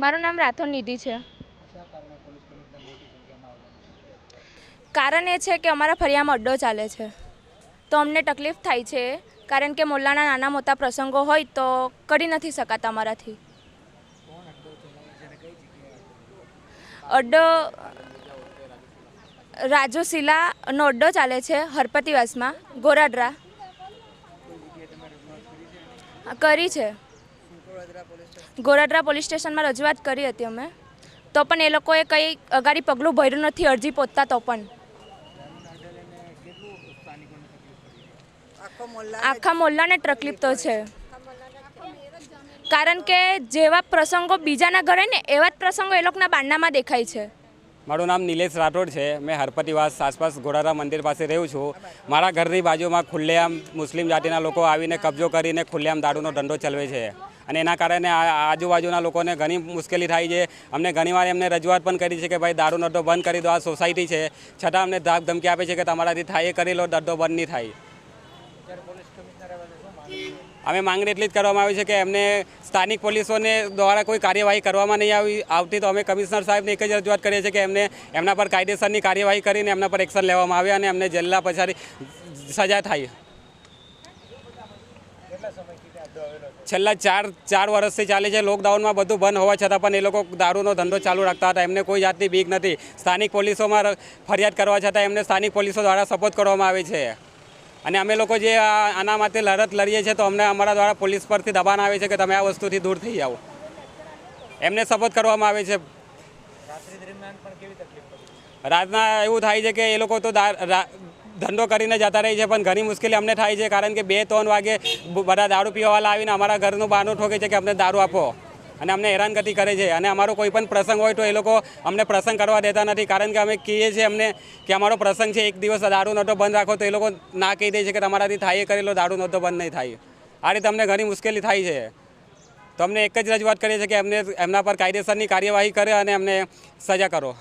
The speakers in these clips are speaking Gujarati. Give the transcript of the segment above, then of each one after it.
મારું નામ રાઠોડ નિધિ છે. કારણ એ છે કે અમારા ફળિયામાં અડ્ડો ચાલે છે, તો અમને તકલીફ થાય છે, કારણ કે મોલ્લાના નાના મોટા પ્રસંગો હોય તો કરી નથી શકાતા અમારાથી. અડ્ડો રાજુ શિલાનો અડ્ડો ચાલે છે હરપતિવાસમાં, ગોરાડરા. કરી છે. ગોરાડરા પોલીસ સ્ટેશનમાં રજૂઆત કરી હતી અમે, તો પણ એ લોકોએ કંઈ અગાડી પગલું ભર્યું નથી અરજી પહોંચતા. તો પણ આખા મોલ્લાને તકલીફ તો છે, કારણ કે જેવા પ્રસંગો બીજાના ઘરે ને એવા જ પ્રસંગો એ લોકોના બારણામાં દેખાય છે. મારું નામ નિલેશ રાઠોડ છે. મેં હરપતિવાસ આસપાસ ગોરાડા મંદિર પાસે રહું છું. મારા ઘરની બાજુમાં ખુલ્લેઆમ મુસ્લિમ જાતિના લોકો આવીને કબજો કરીને ખુલ્લેઆમ દારૂનો ધંધો ચલાવે છે, અને એના કારણે આજુબાજુના લોકોને ઘણી મુશ્કેલી થાય છે. અમને ઘણીવાર એમને રજૂઆત પણ કરી છે કે ભાઈ દારૂનો અડ્ડો બંધ કરી દો, આ સોસાયટી છે, છતાં અમને ધાક ધમકી આપે છે કે તમારાથી થાય એ કરી લો, અડ્ડો બંધ નહીં થાય. અમે માંગણી એટલી જ કરવામાં આવી છે કે એમને સ્થાનિક પોલીસોને દ્વારા કોઈ કાર્યવાહી કરવામાં નહીં આવતી, તો અમે કમિશનર સાહેબને એક જ રજૂઆત કરીએ છીએ કે એમના પર કાયદેસરની કાર્યવાહી કરીને એમના પર એક્શન લેવામાં આવે અને એમને જેલના પછાડી સજા થાય. છેલ્લા ચાર વર્ષથી ચાલે છે. લોકડાઉનમાં બધું બંધ હોવા છતાં પણ એ લોકો દારૂનો ધંધો ચાલુ રાખતા હતા. એમને કોઈ જાતની બીક નથી. સ્થાનિક પોલીસોમાં ફરિયાદ કરવા છતાં એમને સ્થાનિક પોલીસો દ્વારા સપોર્ટ કરવામાં આવે છે. અને અમે લોકો જે આના માટે લડત લડીએ છીએ, તો અમને અમારા દ્વારા પોલીસ પરથી દબાણ આવે છે કે તમે આ વસ્તુથી દૂર થઈ જાઓ. એમને સપોર્ટ કરવામાં આવે છે. રાતના એવું થાય છે કે એ લોકો તો ધંધો કરીને જતા રહે છે, પણ ઘણી મુશ્કેલી અમને થાય છે, કારણ કે 2-3 વાગે બધા દારૂ પીવાવાળા આવીને અમારા ઘરનું બહારનું ઠોકે છે કે અમને દારૂ આપો, અને અમને હેરાનગતિ કરે છે. અને અમારો કોઈ પણ પ્રસંગ હોય તો એ લોકો અમને પ્રસંગ કરવા દેતા નથી, કારણ કે અમે કહીએ છીએ અમને કે અમારો પ્રસંગ છે, 1 દિવસ દારૂનો અડ્ડો બંધ રાખો, તો એ લોકો ના કહી દે છે કે તમારાથી થાય એ કરી લો, દારૂનો અડ્ડો બંધ નહીં થાય. આ રીતે અમને ઘણી મુશ્કેલી થાય છે. તો અમને એક જ રજૂઆત કરીએ છીએ કે એમના પર કાયદેસરની કાર્યવાહી કરે અને એમને સજા કરો.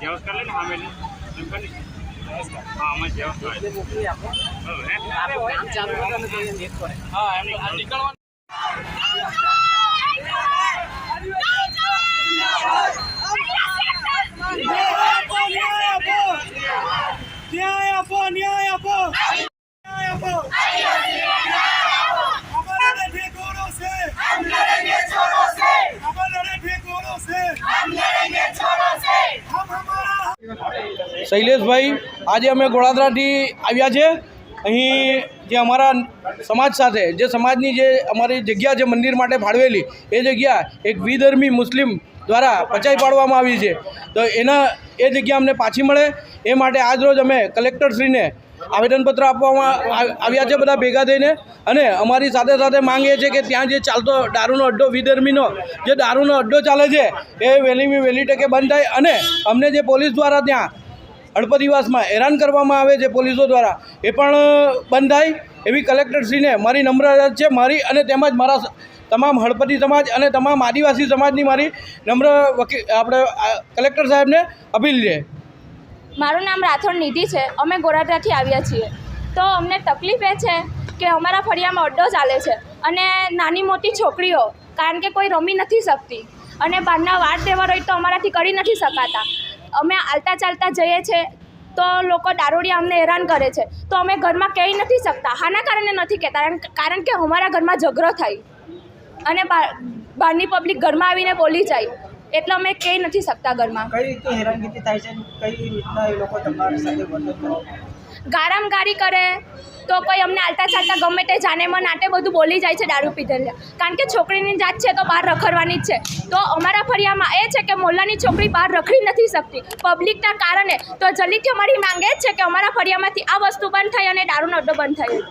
જેવસ કરી લે ને સામે હા અમે જેવસ કરી હા એમ નીકળવાનું ત્યાં ન્યાય આપો, ન્યાય આપો. અમારા ઠેકોરો છે, હમ હમારા. શૈલેષભાઈ, આજે અમે ગોળાદરાથી આવ્યા છે. અહીં જે અમારા સમાજ સાથે જે સમાજની જે અમારી જગ્યા છે મંદિર માટે ફાળવેલી, એ જગ્યા એક વિધર્મી મુસ્લિમ દ્વારા પચાવી પાડવામાં આવી છે. તો એ જગ્યા અમને પાછી મળે એ માટે આજરોજ અમે કલેક્ટરશ્રીને આવેદનપત્ર આપવામાં આવ્યા છે બધા ભેગા થઈને. અને અમારી સાથે સાથે માંગ એ છે કે ત્યાં જે ચાલતો દારૂનો અડ્ડો વિધર્મીનો જે દારૂનો અડ્ડો ચાલે છે એ વહેલી તકે બંધ થાય. અને અમને જે પોલીસ દ્વારા ત્યાં હડપતિવાસમાં હેરાન કરવામાં આવે છે પોલીસો દ્વારા, એ પણ બંધ થાય એવી કલેક્ટરશ્રીને મારી નમ્ર અરજ છે. મારી અને તેમજ મારા તમામ હળપતિ સમાજ અને તમામ આદિવાસી સમાજની મારી નમ્ર આપણે કલેક્ટર સાહેબને અપીલ છે. મારું નામ રાઠોડ નિધિ છે. અમે ગોરાદરાથી આવ્યા છીએ. તો અમને તકલીફ એ છે કે અમારા ફળિયામાં અડ્ડો ચાલે છે અને નાની મોટી છોકરીઓ, કારણ કે કોઈ રમી નથી શકતી અને બહારના વાર તહેવાર હોય તો અમારાથી કરી નથી શકાતા. અમે ચાલતા ચાલતા જઈએ છીએ તો લોકો દારૂડિયા અમને હેરાન કરે છે, તો અમે ઘરમાં કહી નથી શકતા. આના કારણે નથી કહેતા કારણ કે અમારા ઘરમાં ઝઘડો થાય અને બહારની પબ્લિક ઘરમાં આવીને બોલી જાય, એટલે અમે કહી નથી શકતા ઘરમાં. કઈ રીતે હેરાનગતિ થાય છે? કઈ રીતના એ લોકો તમારી સાથે વર્તન કરે? ગારામગારી કરે તો કોઈ અમને આલતા ચાલતા ગમે તે જાને મન આટે બધું બોલી જાય છે દારૂ પીધેલા. કારણ કે છોકરીની જાત છે તો બહાર રખડવાની જ છે. તો અમારા ફળિયામાં એ છે કે મોલ્લાની છોકરી બહાર રખડી નથી શકતી પબ્લિકના કારણે. તો જલ્દીથી અમારી માંગ એ જ છે કે અમારા ફળિયામાંથી આ વસ્તુ બંધ થાય અને દારૂનો અડ્ડો બંધ થાય.